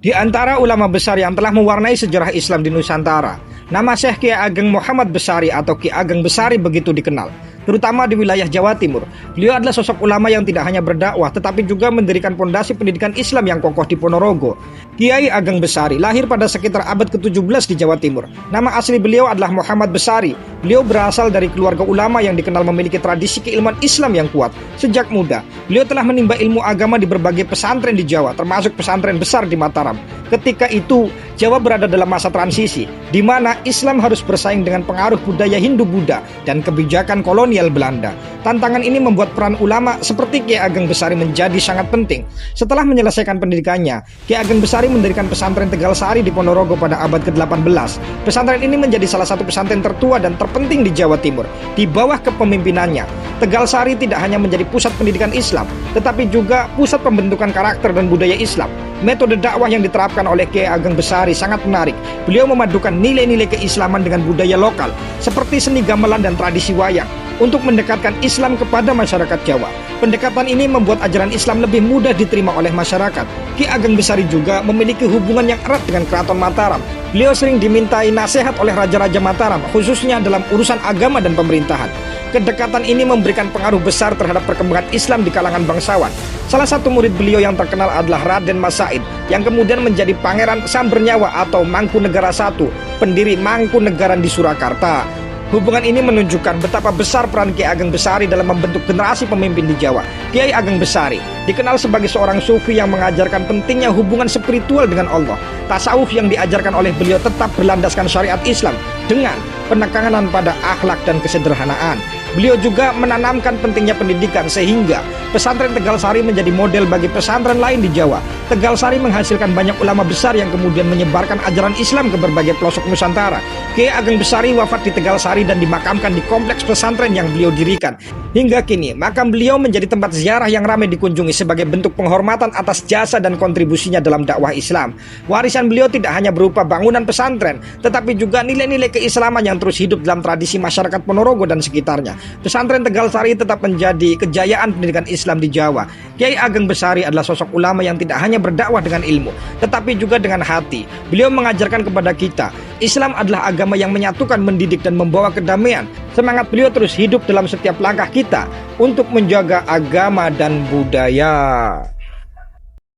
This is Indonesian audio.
Di antara ulama besar yang telah mewarnai sejarah Islam di Nusantara, nama Syekh Kiai Ageng Muhammad Besari atau Ki Ageng Besari begitu dikenal, terutama di wilayah Jawa Timur. Beliau adalah sosok ulama yang tidak hanya berdakwah, tetapi juga mendirikan pondasi pendidikan Islam yang kokoh di Ponorogo. Kiai Ageng Besari lahir pada sekitar abad ke-17 di Jawa Timur. Nama asli beliau adalah Muhammad Besari. Beliau berasal dari keluarga ulama yang dikenal memiliki tradisi keilmuan Islam yang kuat. Sejak muda, beliau telah menimba ilmu agama di berbagai pesantren di Jawa, termasuk pesantren besar di Mataram. Ketika itu, Jawa berada dalam masa transisi, di mana Islam harus bersaing dengan pengaruh budaya Hindu-Buddha dan kebijakan kolonial Belanda. Tantangan ini membuat peran ulama seperti Kiai Ageng Besari menjadi sangat penting. Setelah menyelesaikan pendidikannya, Kiai Ageng Besari mendirikan pesantren Tegal Sari di Ponorogo pada abad ke-18. Pesantren ini menjadi salah satu pesantren tertua dan terpenting di Jawa Timur. Di bawah kepemimpinannya, Tegal Sari tidak hanya menjadi pusat pendidikan Islam, tetapi juga pusat pembentukan karakter dan budaya Islam. Metode dakwah yang diterapkan oleh Kiai Ageng Besari sangat menarik. Beliau memadukan nilai-nilai keislaman dengan budaya lokal, seperti seni gamelan dan tradisi wayang, untuk mendekatkan Islam kepada masyarakat Jawa. Pendekatan ini membuat ajaran Islam lebih mudah diterima oleh masyarakat. Ki Ageng Besari juga memiliki hubungan yang erat dengan Keraton Mataram. Beliau sering dimintai nasihat oleh Raja-Raja Mataram, khususnya dalam urusan agama dan pemerintahan. Kedekatan ini memberikan pengaruh besar terhadap perkembangan Islam di kalangan bangsawan. Salah satu murid beliau yang terkenal adalah Raden Mas Said, yang kemudian menjadi Pangeran Sambernyawa atau Mangkunegara I, pendiri Mangkunegaran di Surakarta. Hubungan ini menunjukkan betapa besar peran Kiai Ageng Besari dalam membentuk generasi pemimpin di Jawa. Kiai Ageng Besari dikenal sebagai seorang sufi yang mengajarkan pentingnya hubungan spiritual dengan Allah. Tasawuf yang diajarkan oleh beliau tetap berlandaskan syariat Islam dengan penekanan pada akhlak dan kesederhanaan. Beliau juga menanamkan pentingnya pendidikan sehingga pesantren Tegal Sari menjadi model bagi pesantren lain di Jawa. Tegal Sari menghasilkan banyak ulama besar yang kemudian menyebarkan ajaran Islam ke berbagai pelosok Nusantara. Kiai Ageng Besari wafat di Tegal Sari dan dimakamkan di kompleks pesantren yang beliau dirikan. Hingga kini, makam beliau menjadi tempat ziarah yang ramai dikunjungi sebagai bentuk penghormatan atas jasa dan kontribusinya dalam dakwah Islam. Warisan beliau tidak hanya berupa bangunan pesantren, tetapi juga nilai-nilai keislaman yang terus hidup dalam tradisi masyarakat Ponorogo dan sekitarnya. Pesantren Tegal Sari tetap menjadi kejayaan pendidikan Islam di Jawa. Kiai Ageng Besari adalah sosok ulama yang tidak hanya berdakwah dengan ilmu, tetapi juga dengan hati. Beliau mengajarkan kepada kita, Islam adalah agama yang menyatukan, mendidik, dan membawa kedamaian. Semangat beliau terus hidup dalam setiap langkah kita untuk menjaga agama dan budaya.